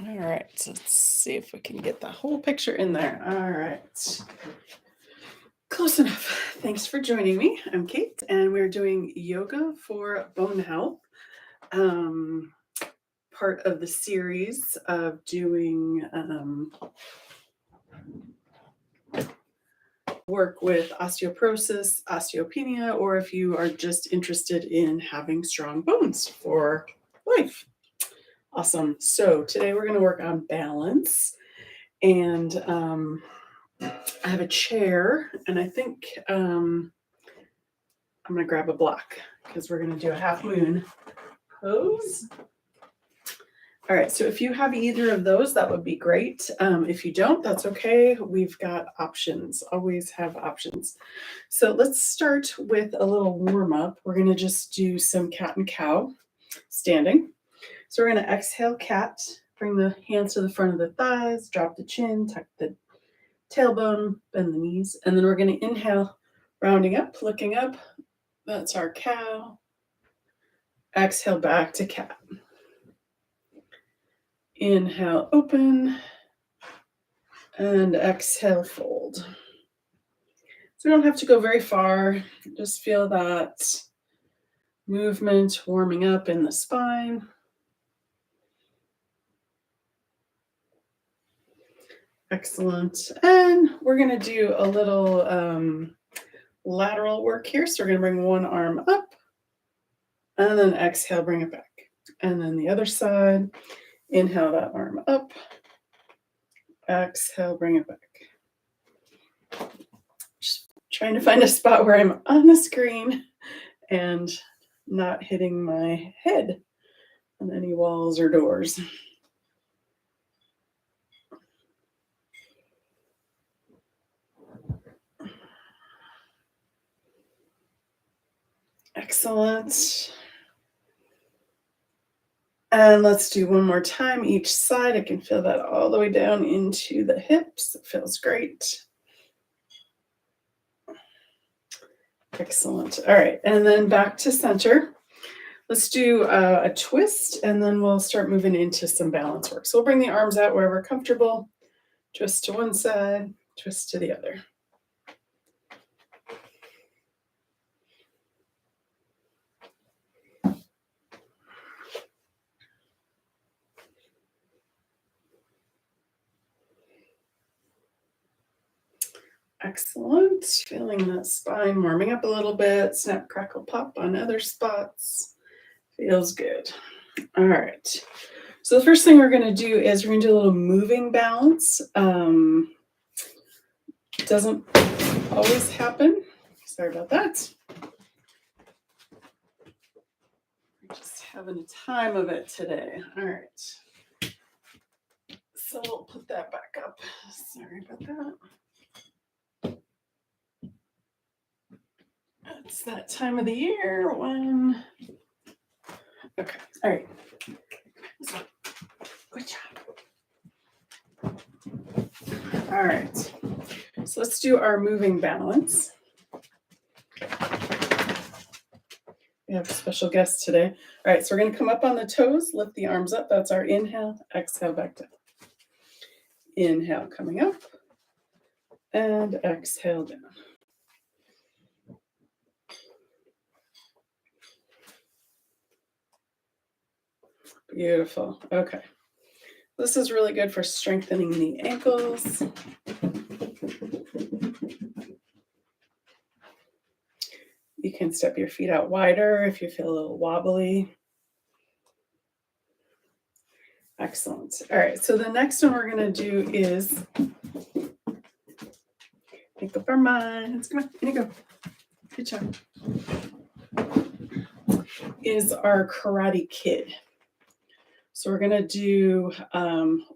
All right, so let's see if we can get the whole picture in there. All right. Close enough. Thanks for joining me. I'm Kate, and we're doing yoga for bone health. Um, Part of the series of doing work with osteoporosis, osteopenia, or if you are just interested in having strong bones for life. Awesome. So today we're going to work on balance. And I have a chair, and I think I'm going to grab a block because we're going to do a half moon pose. All right, so if you have either of those, that would be great. If you don't, that's okay. We've got options, always have options. So let's start with a little warm up. We're going to just do some cat and cow standing. So we're going to exhale cat, bring the hands to the front of the thighs, drop the chin, tuck the tailbone, bend the knees, and then we're going to inhale, rounding up, looking up. That's our cow. Exhale back to cat. Inhale, open, and exhale, fold. So we don't have to go very far. Just feel that movement warming up in the spine. Excellent. And we're going to do a little lateral work here. So we're going to bring one arm up and then exhale, bring it back. And then the other side, inhale that arm up, exhale, bring it back. Just trying to find a spot where I'm on the screen and not hitting my head on any walls or doors. Excellent. And let's do one more time each side. I can feel that all the way down into the hips. It feels great. Excellent. All right, and then back to center. Let's do a twist, and then we'll start moving into some balance work. So we'll bring the arms out wherever comfortable. Twist to one side, twist to the other. Excellent. Feeling that spine warming up a little bit. Snap, crackle, pop on other spots. Feels good. All right. So the first thing we're going to do is we're going to do a little moving balance. Doesn't always happen. Sorry about that. We're just having a time of it today. All right. So we'll put that back up. Sorry about that. It's that time of the year when... Okay. All right. Good job. All right. So let's do our moving balance. We have a special guest today. All right, so we're going to come up on the toes, lift the arms up. That's our inhale, exhale, back down. Inhale, coming up, and exhale down. Beautiful. Okay. This is really good for strengthening the ankles. You can step your feet out wider if you feel a little wobbly. Excellent. All right, so the next one we're going to do is make up our minds. Come on, in you go. Good job. Is our Karate Kid. So we're going to do,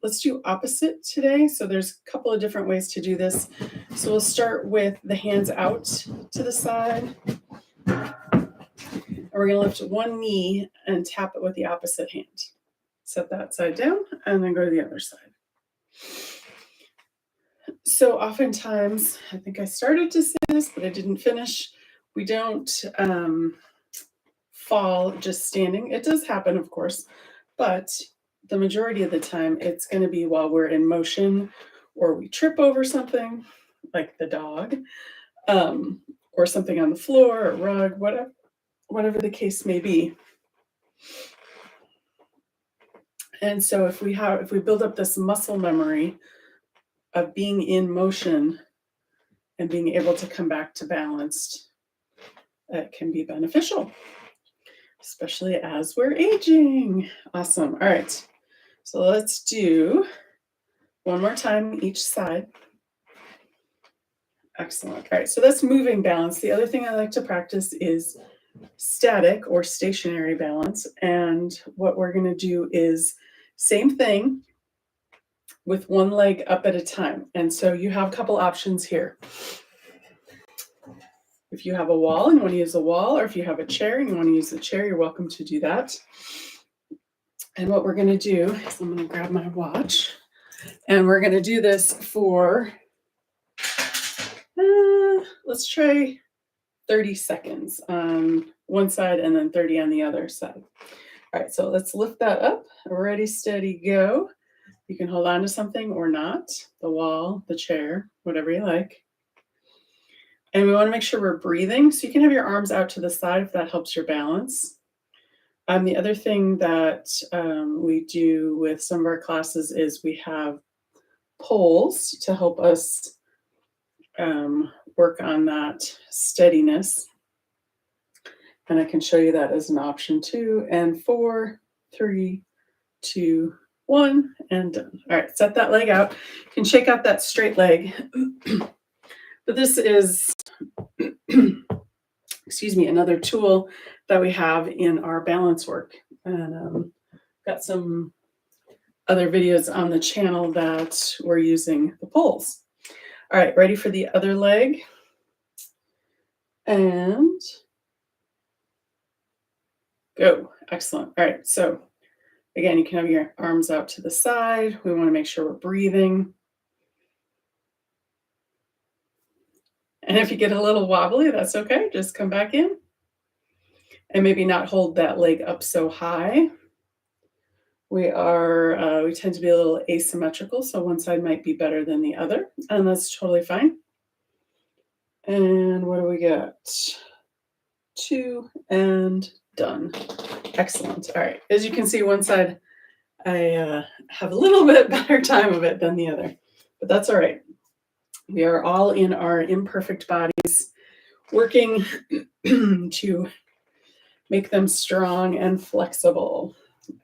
let's do opposite today. So there's a couple of different ways to do this. So we'll start with the hands out to the side. And we're going to lift one knee and tap it with the opposite hand. Set that side down and then go to the other side. So oftentimes, I think I started to say this, but I didn't finish. We don't fall just standing. It does happen, of course, but the majority of the time, it's going to be while we're in motion or we trip over something like the dog, um, or something on the floor or rug, whatever the case may be. And so if we build up this muscle memory of being in motion and being able to come back to balanced, it can be beneficial, especially as we're aging. Awesome. All right. So let's do one more time each side. Excellent. All right. So that's moving balance. The other thing I like to practice is static or stationary balance. And what we're going to do is same thing with one leg up at a time. And so you have a couple options here. If you have a wall and you want to use the wall, or if you have a chair and you want to use the chair, you're welcome to do that. And what we're going to do is I'm going to grab my watch, and we're going to do this for, let's try 30 seconds on one side and then 30 on the other side. All right, so let's lift that up. Ready, steady, go. You can hold on to something or not, the wall, the chair, whatever you like. And we want to make sure we're breathing. So you can have your arms out to the side if that helps your balance. The other thing that we do with some of our classes is we have poles to help us work on that steadiness. And I can show you that as an option too. And 4, 3, 2, 1, and done. All right, set that leg out. You can shake out that straight leg. But this is, excuse me, another tool that we have in our balance work. And got some other videos on the channel that we're using the poles. All right, ready for the other leg? And go. Excellent. All right, so again, you can have your arms out to the side. We want to make sure we're breathing. And if you get a little wobbly, that's okay. Just come back in. And maybe not hold that leg up so high. We tend to be a little asymmetrical, so one side might be better than the other, and that's totally fine. And what do we got? 2 and done. Excellent. All right. As you can see, one side I have a little bit better time of it than the other, but that's all right. We are all in our imperfect bodies working to make them strong and flexible.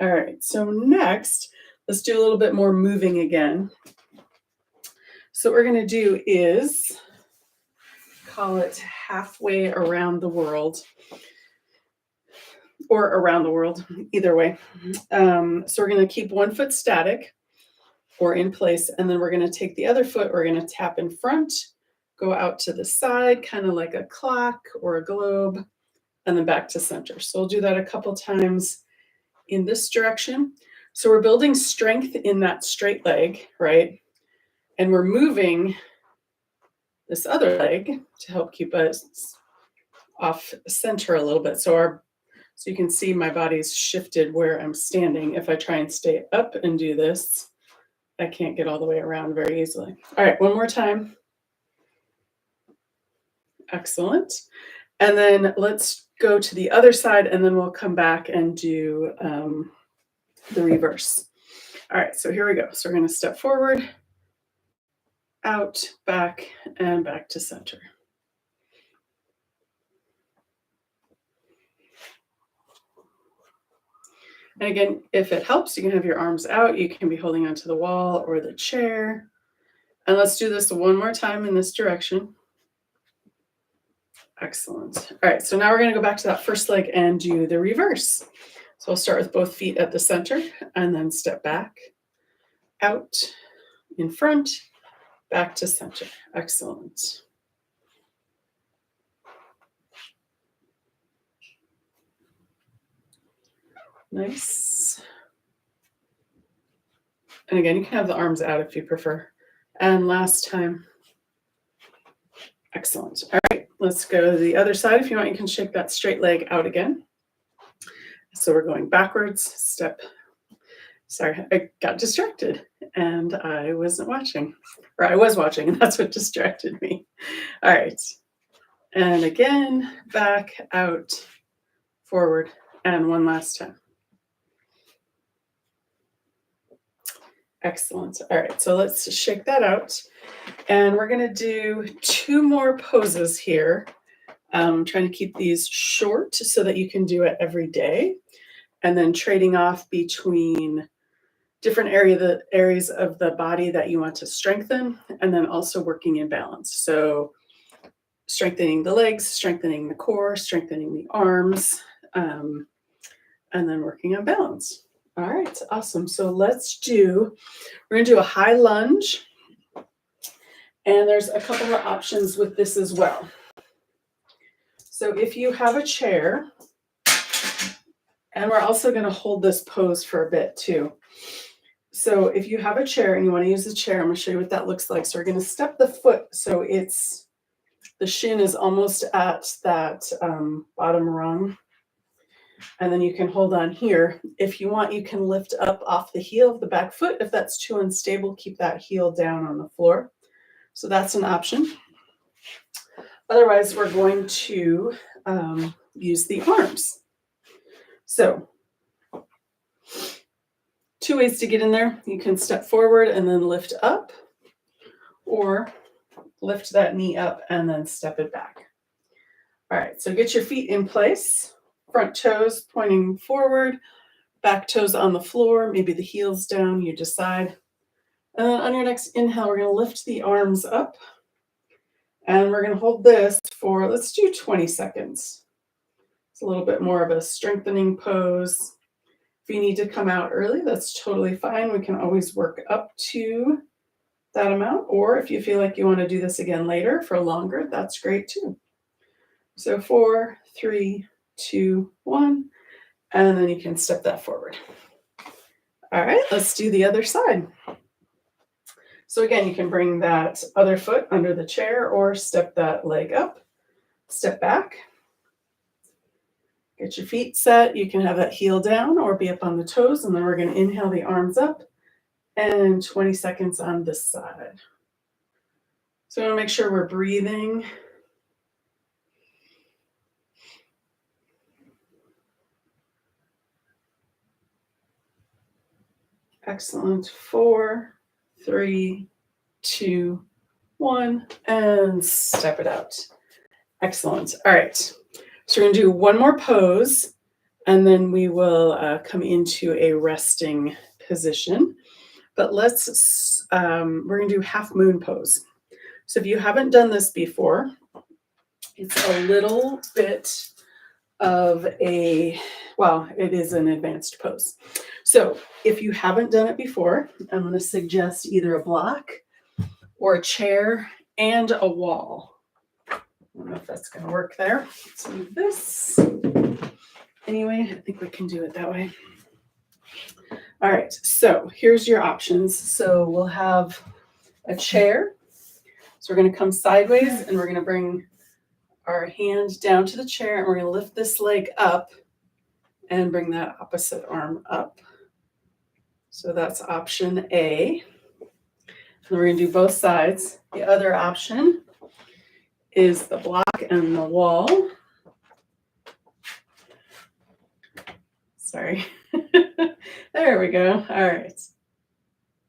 All right, so next, let's do a little bit more moving again. So what we're going to do is call it halfway around the world, or around the world, either way. So we're going to keep one foot static or in place, and then we're going to take the other foot, we're going to tap in front, go out to the side, kind of like a clock or a globe, and then back to center. So we'll do that a couple times in this direction. So we're building strength in that straight leg, right? And we're moving this other leg to help keep us off center a little bit. So you can see my body's shifted where I'm standing. If I try and stay up and do this, I can't get all the way around very easily. All right, one more time. Excellent. And then let's go to the other side, and then we'll come back and do the reverse. All right, so here we go. So we're going to step forward, out, back, and back to center. And again, if it helps, you can have your arms out. You can be holding onto the wall or the chair. And let's do this one more time in this direction. Excellent. All right, so now we're going to go back to that first leg and do the reverse. So we'll start with both feet at the center and then step back, out, in front, back to center. Excellent. Nice. And again, you can have the arms out if you prefer. And last time. Excellent. All right, let's go to the other side. If you want, you can shake that straight leg out again. So we're going backwards, step Sorry, I got distracted and I wasn't watching, or I was watching, and that's what distracted me. All right. And again, back, out, forward, and one last time. Excellent. All right, so let's shake that out. And we're going to do 2 more poses here. Trying to keep these short so that you can do it every day. And then trading off between different areas of the body that you want to strengthen, and then also working in balance. So strengthening the legs, strengthening the core, strengthening the arms, and then working on balance. All right, awesome. So we're going to do a high lunge. And there's a couple of options with this as well. So if you have a chair, and we're also going to hold this pose for a bit too. So if you have a chair and you want to use the chair, I'm going to show you what that looks like. So we're going to step the foot so the shin is almost at that bottom rung. And then you can hold on here. If you want, you can lift up off the heel of the back foot. If that's too unstable, keep that heel down on the floor. So that's an option. Otherwise, we're going to use the arms. So 2 ways to get in there. You can step forward and then lift up, or lift that knee up and then step it back. All right, so get your feet in place. Front toes pointing forward, back toes on the floor, maybe the heels down, you decide. And then on your next inhale, we're going to lift the arms up. And we're going to hold this for, let's do 20 seconds. It's a little bit more of a strengthening pose. If you need to come out early, that's totally fine. We can always work up to that amount. Or if you feel like you want to do this again later for longer, that's great too. So 4, 3, 2, 1, and then you can step that forward. All right, let's do the other side. So again, you can bring that other foot under the chair or step that leg up, step back. Get your feet set. You can have that heel down or be up on the toes. And then we're going to inhale the arms up and 20 seconds on this side. So I want to make sure we're breathing. Excellent. 4, 3, 2, 1, and step it out. Excellent. All right. So we're going to do one more pose, and then we will come into a resting position. But we're going to do half moon pose. So if you haven't done this before, it's a little bit of it is an advanced pose. So if you haven't done it before, I'm going to suggest either a block or a chair and a wall. I don't know if that's going to work there. Let's move this. Anyway, I think we can do it that way. All right, so here's your options. So we'll have a chair. So we're going to come sideways and we're going to bring our hand down to the chair and we're going to lift this leg up and bring that opposite arm up. So that's option A. And we're going to do both sides. The other option is the block and the wall. Sorry. There we go. All right.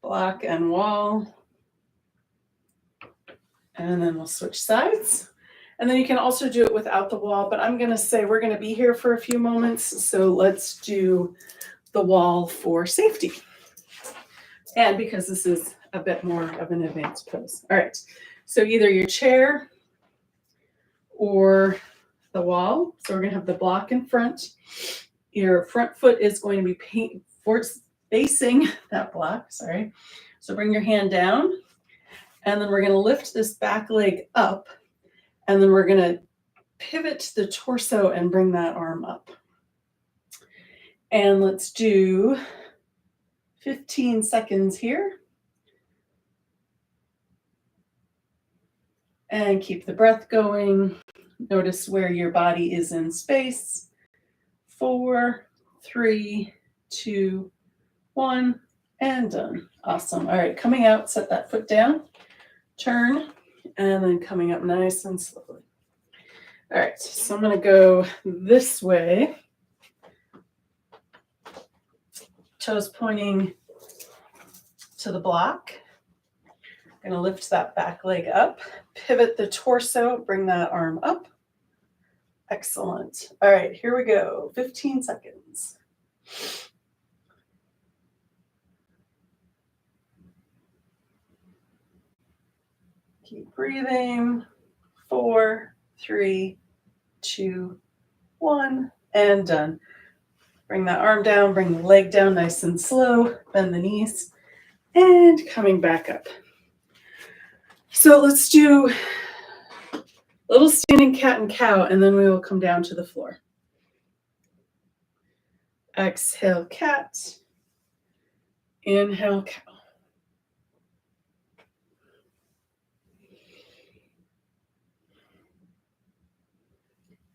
Block and wall. And then we'll switch sides. And then you can also do it without the wall, but I'm going to say we're going to be here for a few moments. So let's do the wall for safety. And because this is a bit more of an advanced pose. All right. So either your chair or the wall. So we're going to have the block in front. Your front foot is going to be facing that block. Sorry. So bring your hand down. And then we're going to lift this back leg up. And then we're going to pivot the torso and bring that arm up. And let's do 15 seconds here. And keep the breath going. Notice where your body is in space. 4, 3, 2, 1, and done. Awesome. All right, coming out, set that foot down, turn, and then coming up nice and slowly. All right, so I'm going to go this way. Toes pointing to the block. I'm going to lift that back leg up, pivot the torso, bring that arm up. Excellent. All right, here we go. 15 seconds. Keep breathing. 4, 3, 2, 1, and done. Bring that arm down, bring the leg down nice and slow, bend the knees, and coming back up. So let's do a little standing cat and cow, and then we will come down to the floor. Exhale, cat. Inhale, cow.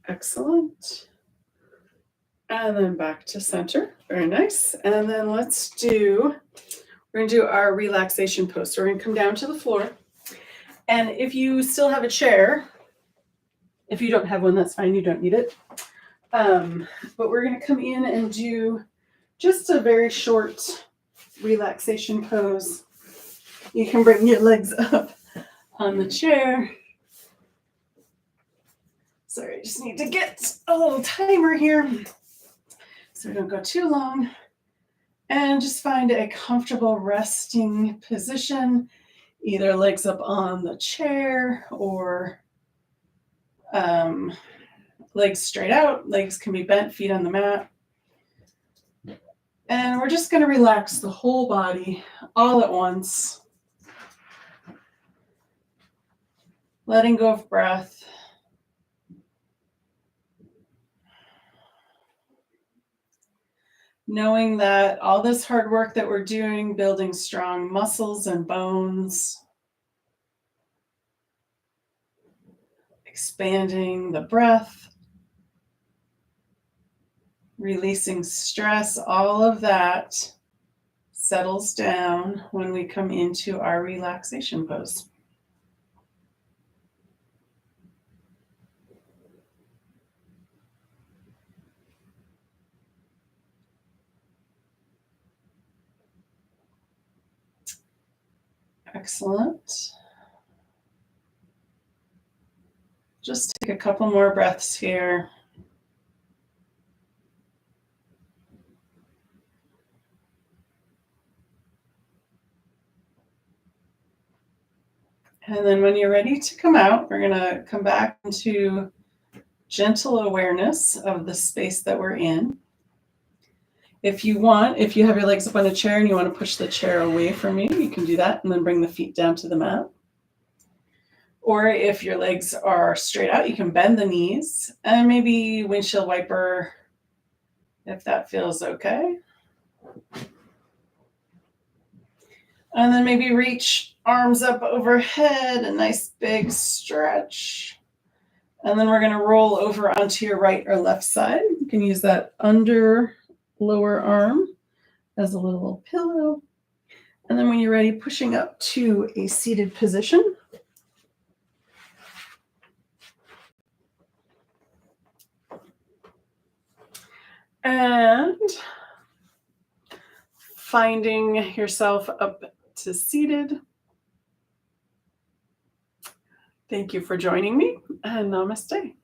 Excellent. And then back to center. Very nice. And then we're going to do our relaxation pose. So we're going to come down to the floor. And if you still have a chair, if you don't have one, that's fine. You don't need it. But we're going to come in and do just a very short relaxation pose. You can bring your legs up on the chair. Sorry, I just need to get a little timer here so we don't go too long. And just find a comfortable resting position, either legs up on the chair or legs straight out. Legs can be bent, feet on the mat. And we're just going to relax the whole body all at once. Letting go of breath. Knowing that all this hard work that we're doing, building strong muscles and bones, expanding the breath, releasing stress, all of that settles down when we come into our relaxation pose. Excellent. Just take a couple more breaths here. And then when you're ready to come out, we're going to come back into gentle awareness of the space that we're in. If you have your legs up on a chair and you want to push the chair away from you, you can do that and then bring the feet down to the mat. Or if your legs are straight out, you can bend the knees and maybe windshield wiper if that feels okay. And then maybe reach arms up overhead, a nice big stretch. And then we're going to roll over onto your right or left side. You can use that under lower arm as a little pillow. And then when you're ready, pushing up to a seated position. And finding yourself up to seated. Thank you for joining me, and namaste.